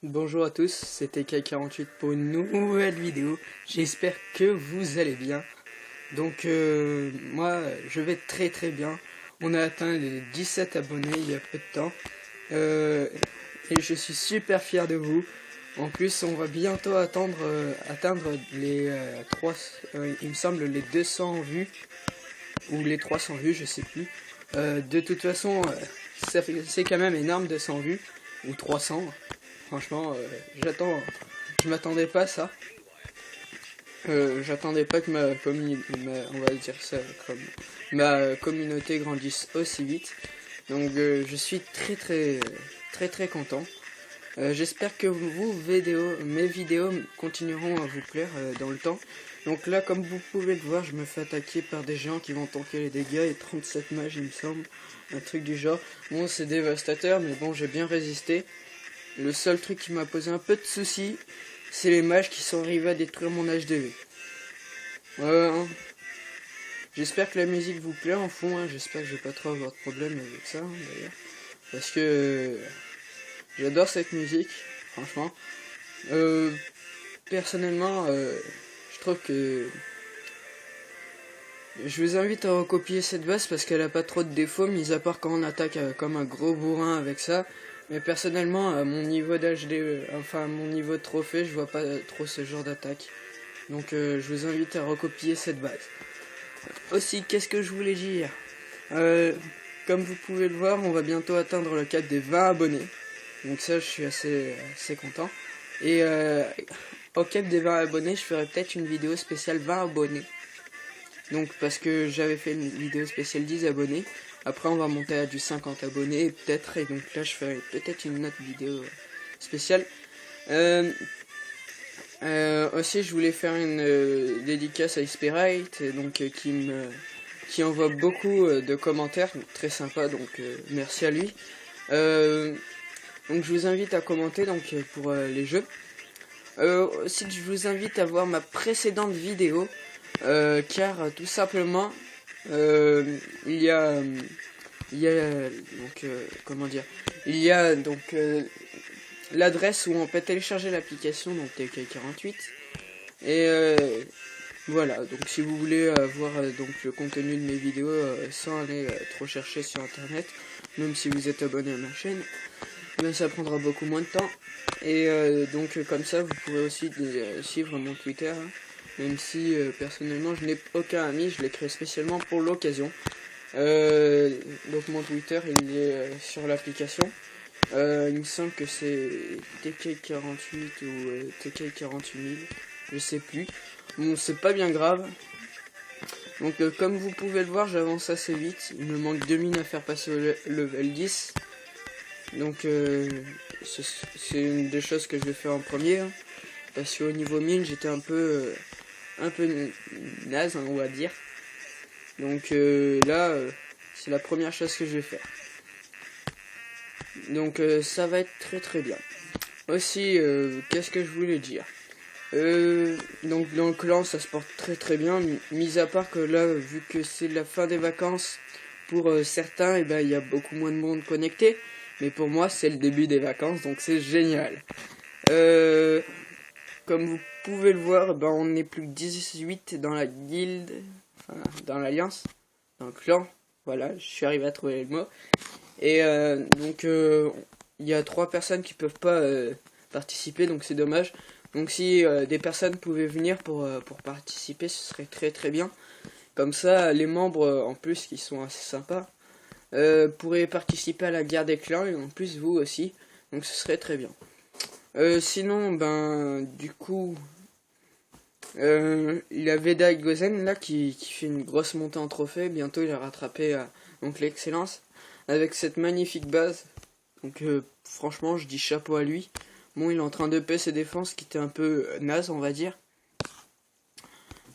Bonjour à tous, c'était K48 pour une nouvelle vidéo. J'espère que vous allez bien. Donc moi je vais très bien. On a atteint les 17 abonnés il y a peu de temps. Et je suis super fier de vous. En plus on va bientôt atteindre les il me semble les 200 vues. Ou les 300 vues, je sais plus. De toute façon, c'est quand même énorme 200 vues. Ou 300. Franchement, je m'attendais pas à ça. J'attendais pas que on va dire ça, comme ma communauté grandisse aussi vite. Donc je suis très content. J'espère que mes vidéos continueront à vous plaire dans le temps. Donc là, comme vous pouvez le voir, je me fais attaquer par des géants qui vont tanker les dégâts et 37 mages, il me semble, un truc du genre. Bon, c'est dévastateur, mais bon, j'ai bien résisté. Le seul truc qui m'a posé un peu de soucis, c'est les mages qui sont arrivés à détruire mon HDV. J'espère que la musique vous plaît en fond, hein. J'espère que je vais pas trop avoir de problème avec ça, hein, d'ailleurs. Parce que j'adore cette musique, franchement. Personnellement, je trouve que je vous invite à recopier cette base parce qu'elle a pas trop de défauts, mis à part quand on attaque comme un gros bourrin avec ça. Mais personnellement, à mon niveau d'HD, enfin mon niveau de trophée, je vois pas trop ce genre d'attaque. Donc je vous invite à recopier cette base. Aussi, qu'est-ce que je voulais dire, comme vous pouvez le voir, on va bientôt atteindre le cap des 20 abonnés. Donc ça, je suis assez content. Et au cap des 20 abonnés, je ferai peut-être une vidéo spéciale 20 abonnés. Donc parce que j'avais fait une vidéo spéciale 10 abonnés. Après on va monter à du 50 abonnés peut-être. Et donc là je ferai peut-être une autre vidéo spéciale. Aussi je voulais faire une dédicace à Spirite, donc qui envoie beaucoup de commentaires, très sympa, donc merci à lui. Donc je vous invite à commenter donc pour les jeux. Aussi je vous invite à voir ma précédente vidéo, car tout simplement il y a l'adresse où on peut télécharger l'application, donc TK48. Et voilà, donc si vous voulez voir donc le contenu de mes vidéos sans aller trop chercher sur internet, même si vous êtes abonné à ma chaîne, ben ça prendra beaucoup moins de temps. Et donc comme ça vous pourrez aussi suivre mon Twitter, hein, même si personnellement je n'ai aucun ami, je l'ai créé spécialement pour l'occasion. Donc mon Twitter il est sur l'application. Il me semble que c'est TK48 ou TK48000, je sais plus. Bon, c'est pas bien grave. Donc comme vous pouvez le voir, j'avance assez vite. Il me manque 2 mines à faire passer au level 10. Donc c'est une des choses que je vais faire en premier, hein, parce qu'au niveau mine j'étais un peu naze, hein, on va dire. Donc là c'est la première chose que je vais faire. Donc ça va être très bien. Aussi qu'est-ce que je voulais dire, donc dans le clan ça se porte très bien, mis à part que là vu que c'est la fin des vacances pour certains, et ben il y a beaucoup moins de monde connecté, mais pour moi c'est le début des vacances, donc c'est génial. Comme vous pouvez le voir, ben on n'est plus que 18 dans la guilde, enfin dans l'alliance, dans le clan. Voilà, je suis arrivé à trouver le mot. Et donc il y a 3 personnes qui peuvent pas participer, donc c'est dommage. Donc si des personnes pouvaient venir pour participer, ce serait très bien. Comme ça, les membres en plus qui sont assez sympas pourraient participer à la guerre des clans, et en plus vous aussi. Donc ce serait très bien. Sinon, ben du coup, il y a Veda Gozen là qui fait une grosse montée en trophée. Bientôt il a rattrapé donc l'excellence avec cette magnifique base. Donc franchement je dis chapeau à lui. Bon, il est en train de payer ses défenses qui étaient un peu naze, on va dire.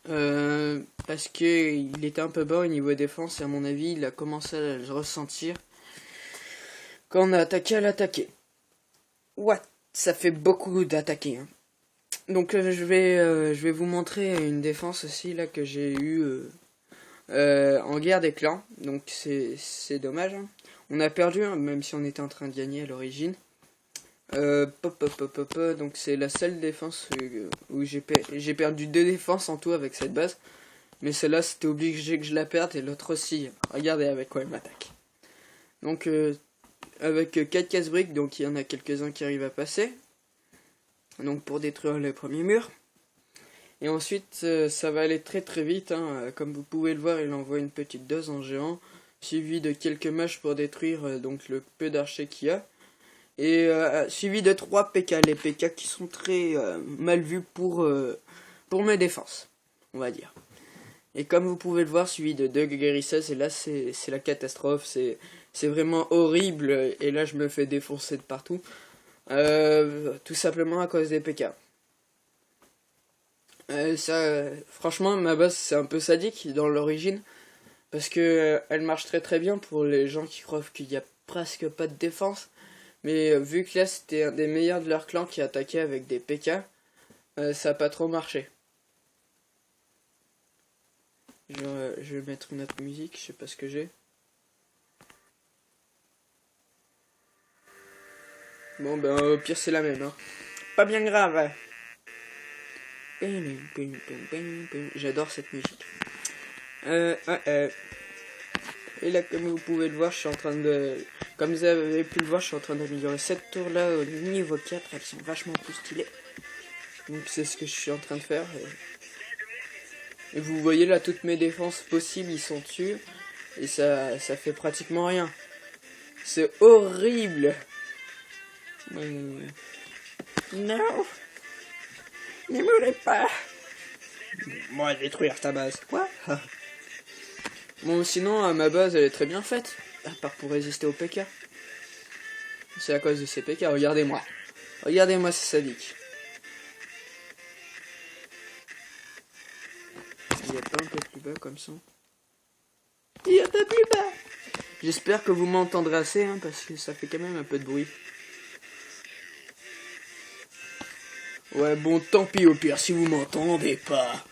Parce que il était un peu bas au niveau défense et à mon avis il a commencé à le ressentir. quand on a attaqué à l'attaquer. What? Ça fait beaucoup d'attaquer, hein. Donc je vais vous montrer une défense aussi là que j'ai eu en guerre des clans. Donc c'est dommage, hein. On a perdu, hein, même si on était en train de gagner à l'origine. Donc c'est la seule défense où j'ai perdu 2 défenses en tout avec cette base. Mais celle-là c'était obligé que je la perde et l'autre aussi. Regardez avec quoi elle m'attaque. Donc avec 4 casse-briques, donc il y en a quelques-uns qui arrivent à passer. Donc pour détruire les premiers murs. Et ensuite ça va aller très très vite, hein. Comme vous pouvez le voir, il envoie une petite dose en géant, suivi de quelques mâches pour détruire donc le peu d'archers qu'il y a. Et suivi de 3 PK, les PK qui sont très mal vus pour mes défenses, on va dire. Et comme vous pouvez le voir, suivi de 2 guérisseuses, et là c'est la catastrophe, c'est vraiment horrible, et là je me fais défoncer de partout. Tout simplement à cause des PK. Franchement, ma base c'est un peu sadique dans l'origine, parce que elle marche très très bien pour les gens qui croient qu'il n'y a presque pas de défense. Mais vu que là c'était un des meilleurs de leur clan qui attaquait avec des PK, ça a pas trop marché. Je vais mettre une autre musique, je sais pas ce que j'ai. Bon ben au pire c'est la même, hein. Pas bien grave. J'adore cette musique. Et là comme vous pouvez le voir, je suis en train de... Comme vous avez pu le voir, je suis en train d'améliorer cette tour là au niveau 4, elles sont vachement plus stylées. Donc c'est ce que je suis en train de faire. Et vous voyez là, toutes mes défenses possibles, ils sont dessus. Et ça fait pratiquement rien. C'est horrible. Non. Ne mourrez pas. Moi, détruire ta base. Quoi? Bon, sinon, ma base, elle est très bien faite. À part pour résister aux PK. C'est à cause de ces PK, regardez-moi. Regardez-moi, c'est sadique. Il n'y a pas un peu plus bas comme ça? Il n'y a pas plus bas. J'espère que vous m'entendrez assez, hein, parce que ça fait quand même un peu de bruit. Ouais, bon, tant pis au pire si vous m'entendez pas.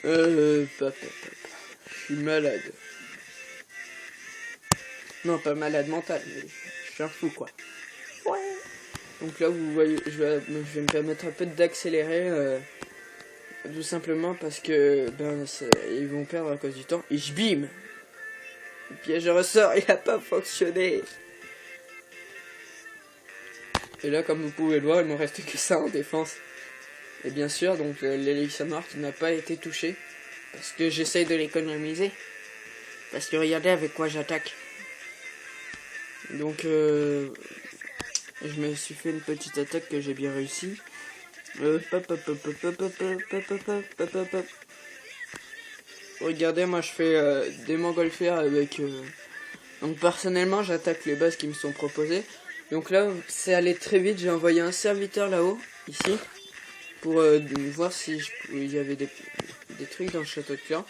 Je suis malade. Non, pas malade mental, mais je suis un fou, quoi. Ouais. Donc là, vous voyez, je vais me permettre un peu d'accélérer, tout simplement parce que ils vont perdre à cause du temps. Et je bim. Le piège de ressort, il a pas fonctionné. Et là, comme vous pouvez le voir, il ne me reste que ça en défense. Et bien sûr, donc l'élixir noir qui n'a pas été touché. Parce que j'essaye de l'économiser. Parce que regardez avec quoi j'attaque. Donc, je me suis fait une petite attaque que j'ai bien réussi. Regardez, moi je fais des montgolfières avec... Donc personnellement, j'attaque les bases qui me sont proposées. Donc là, c'est allé très vite. J'ai envoyé un serviteur là-haut, ici, pour voir si il y avait des trucs dans le château de clan.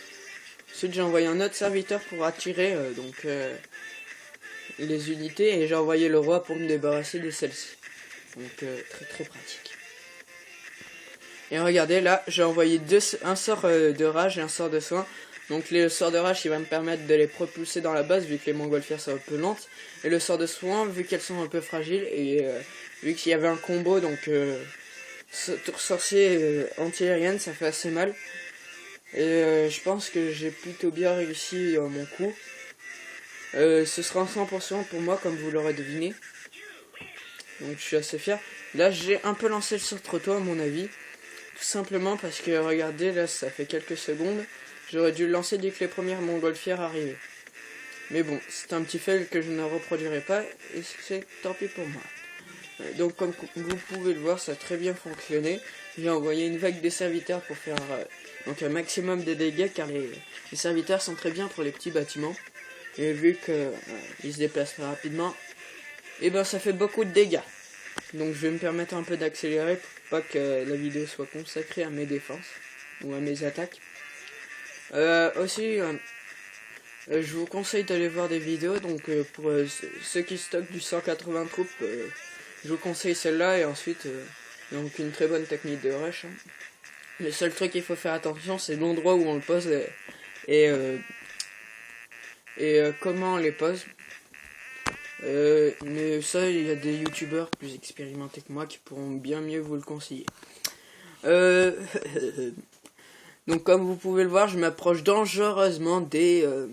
Ensuite, j'ai envoyé un autre serviteur pour attirer les unités, et j'ai envoyé le roi pour me débarrasser de celle-ci. Donc très très pratique. Et regardez, là, j'ai envoyé un sort de rage et un sort de soin. Donc le sort de rage, il va me permettre de les propulser dans la base, vu que les montgolfières sont un peu lentes. Et le sort de soin, vu qu'elles sont un peu fragiles, et vu qu'il y avait un combo, donc tour sorcier anti-aérienne, ça fait assez mal. Et je pense que j'ai plutôt bien réussi mon coup. Ce sera en 100% pour moi, comme vous l'aurez deviné. Donc je suis assez fier. Là, j'ai un peu lancé le sur-trop à mon avis. Tout simplement parce que, regardez, là, ça fait quelques secondes. J'aurais dû le lancer dès que les premières montgolfières arrivaient. Mais bon, c'est un petit fail que je ne reproduirai pas, et c'est tant pis pour moi. Donc comme vous pouvez le voir, ça a très bien fonctionné. J'ai envoyé une vague des serviteurs pour faire donc un maximum de dégâts, car les serviteurs sont très bien pour les petits bâtiments. Et vu qu'ils se déplacent très rapidement, et ben ça fait beaucoup de dégâts. Donc je vais me permettre un peu d'accélérer pour pas que la vidéo soit consacrée à mes défenses ou à mes attaques. Aussi, Je vous conseille d'aller voir des vidéos, donc pour ceux qui stockent du 180 troupes, je vous conseille celle-là, et ensuite, donc une très bonne technique de rush. Hein. Le seul truc qu'il faut faire attention, c'est l'endroit où on le pose, et comment on les pose. Mais ça, il y a des youtubeurs plus expérimentés que moi qui pourront bien mieux vous le conseiller. Donc comme vous pouvez le voir, je m'approche dangereusement de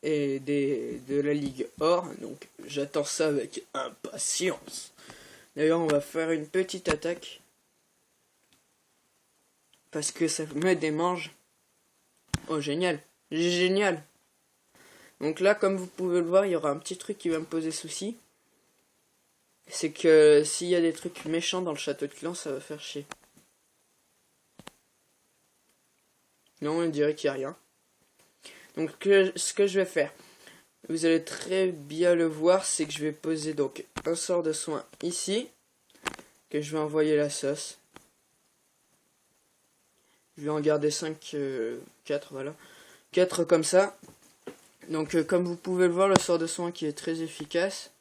la Ligue Or, donc j'attends ça avec impatience. D'ailleurs, on va faire une petite attaque, parce que ça me démange. Oh, génial, génial. Donc là, comme vous pouvez le voir, il y aura un petit truc qui va me poser souci. C'est que s'il y a des trucs méchants dans le château de clan, ça va faire chier. Non, on dirait qu'il n'y a rien. Donc ce que je vais faire, vous allez très bien le voir, c'est que je vais poser donc un sort de soin ici, que je vais envoyer la sauce. Je vais en garder 5, 4, voilà. 4 comme ça. Donc comme vous pouvez le voir, le sort de soin qui est très efficace.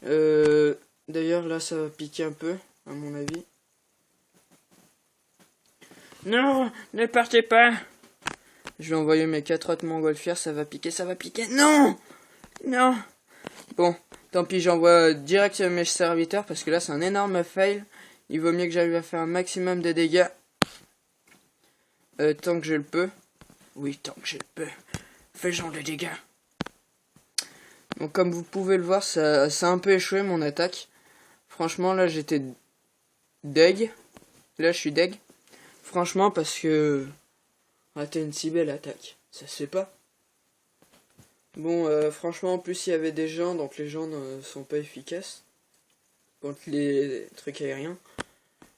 D'ailleurs là ça va piquer un peu, à mon avis. Non, ne partez pas. Je vais envoyer mes 4 autres montgolfières, ça va piquer, non. Non. Bon, tant pis, j'envoie direct mes serviteurs, parce que là c'est un énorme fail. Il vaut mieux que j'arrive à faire un maximum de dégâts. Tant que je le peux. Oui, tant que je le peux. Fais-en de dégâts. Donc comme vous pouvez le voir, ça a un peu échoué mon attaque. Franchement là j'étais deg. Là je suis deg. Franchement parce que rater une si belle attaque, ça se fait pas. Bon franchement en plus il y avait des gens, donc les gens ne sont pas efficaces contre les trucs aériens.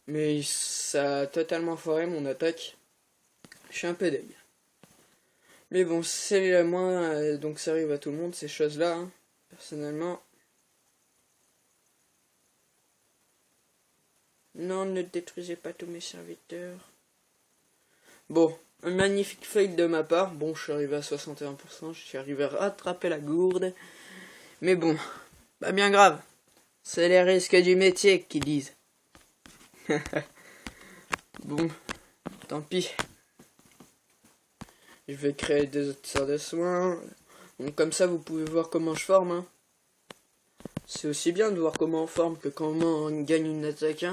Mais ça a totalement foiré mon attaque. Je suis un peu deg. Mais bon, c'est moins, donc ça arrive à tout le monde, ces choses-là, hein, personnellement. Non, ne détruisez pas tous mes serviteurs. Bon, un magnifique fail de ma part. Bon, je suis arrivé à 61%, je suis arrivé à rattraper la gourde. Mais bon, pas bien grave. C'est les risques du métier qui disent. Bon, tant pis. Je vais créer des autres sorts de soins. Donc comme ça, vous pouvez voir comment je forme. Hein. C'est aussi bien de voir comment on forme que comment on gagne une attaque.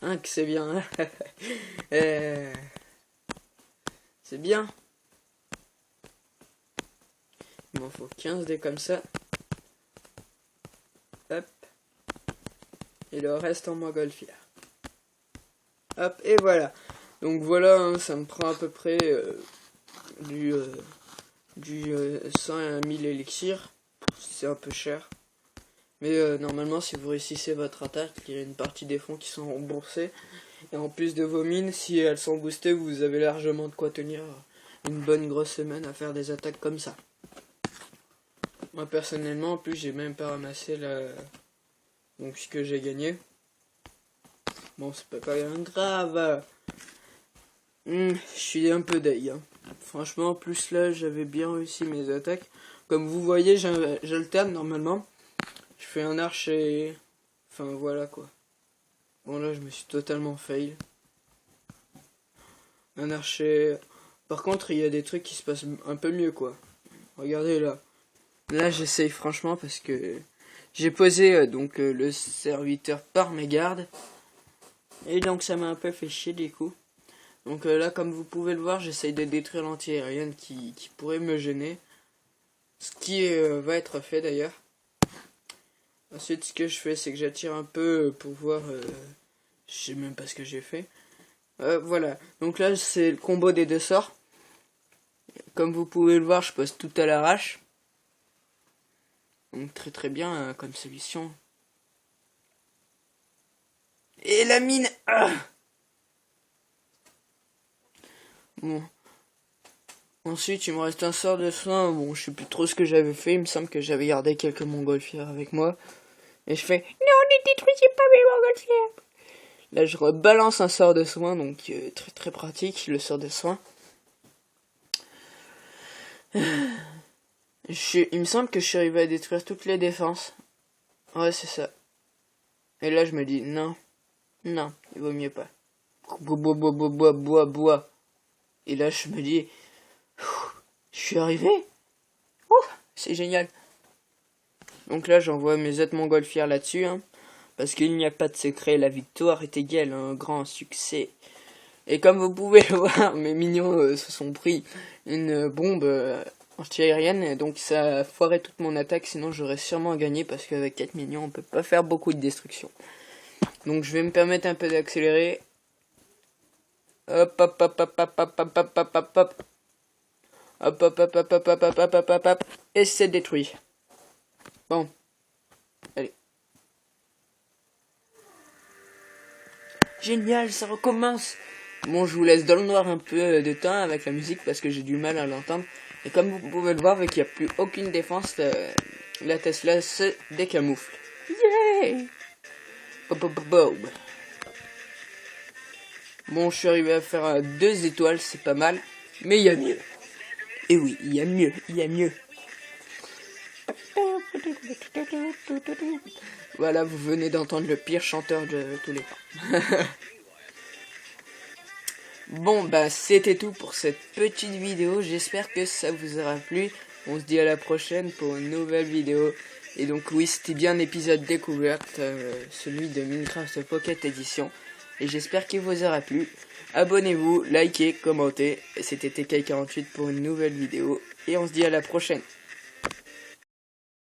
Hein, que c'est bien. C'est bien. Il m'en faut 15 dés comme ça. Hop. Et le reste en montgolfière. Hop, et voilà. Donc voilà, hein, ça me prend à peu près... du 100 à 1000 élixirs, c'est un peu cher, mais normalement si vous réussissez votre attaque, il y a une partie des fonds qui sont remboursés, et en plus de vos mines, si elles sont boostées, vous avez largement de quoi tenir une bonne grosse semaine à faire des attaques comme ça. Moi personnellement, en plus j'ai même pas ramassé donc ce que j'ai gagné. Bon, c'est pas grave. Je suis un peu deg. Hein. Franchement, en plus là, j'avais bien réussi mes attaques. Comme vous voyez, j'alterne normalement. Je fais un archer. Enfin, voilà quoi. Bon, là, je me suis totalement fail. Un archer. Par contre, il y a des trucs qui se passent un peu mieux quoi. Regardez là. Là, j'essaye franchement parce que j'ai posé donc le serviteur par mes gardes. Et donc, ça m'a un peu fait chier des coups. Donc là, comme vous pouvez le voir, j'essaye de détruire l'anti-aérienne qui pourrait me gêner. Ce qui va être fait d'ailleurs. Ensuite, ce que je fais, c'est que j'attire un peu pour voir... je sais même pas ce que j'ai fait. Voilà. Donc là, c'est le combo des deux sorts. Comme vous pouvez le voir, je pose tout à l'arrache. Donc très très bien comme solution. Et la mine... Ah bon. Ensuite, il me reste un sort de soin. Bon, je sais plus trop ce que j'avais fait. Il me semble que j'avais gardé quelques montgolfières avec moi. Et je fais non, ne détruisez pas mes montgolfières. Là, je rebalance un sort de soin. Donc, très très pratique, le sort de soin. Il me semble que je suis arrivé à détruire toutes les défenses. Ouais, c'est ça. Et là, je me dis, non, il vaut mieux pas. Bois. Et là, je me dis, je suis arrivé. C'est génial. Donc là, j'envoie mes autres montgolfières là-dessus, hein, parce qu'il n'y a pas de secret, la victoire est égale à un grand succès. Et comme vous pouvez le voir, mes minions se sont pris une bombe anti-aérienne, et donc ça a foiré toute mon attaque, sinon j'aurais sûrement gagné, parce qu'avec 4 minions, on peut pas faire beaucoup de destruction. Donc je vais me permettre un peu d'accélérer. Hop. Et c'est détruit. Bon. Allez. Génial, ça recommence. Bon, je vous laisse dans le noir un peu de temps avec la musique parce que j'ai du mal à l'entendre. Et comme vous pouvez le voir, vu qu'il n'y a plus aucune défense, la Tesla se décamoufle. Yeah! Bon, je suis arrivé à faire 2 étoiles, c'est pas mal. Mais il y a mieux. Et oui, il y a mieux. Voilà, vous venez d'entendre le pire chanteur de tous les temps. Bon, bah c'était tout pour cette petite vidéo. J'espère que ça vous aura plu. On se dit à la prochaine pour une nouvelle vidéo. Et donc oui, c'était bien un épisode découverte, celui de Minecraft Pocket Edition. Et j'espère qu'il vous aura plu. Abonnez-vous, likez, commentez. C'était TK48 pour une nouvelle vidéo. Et on se dit à la prochaine.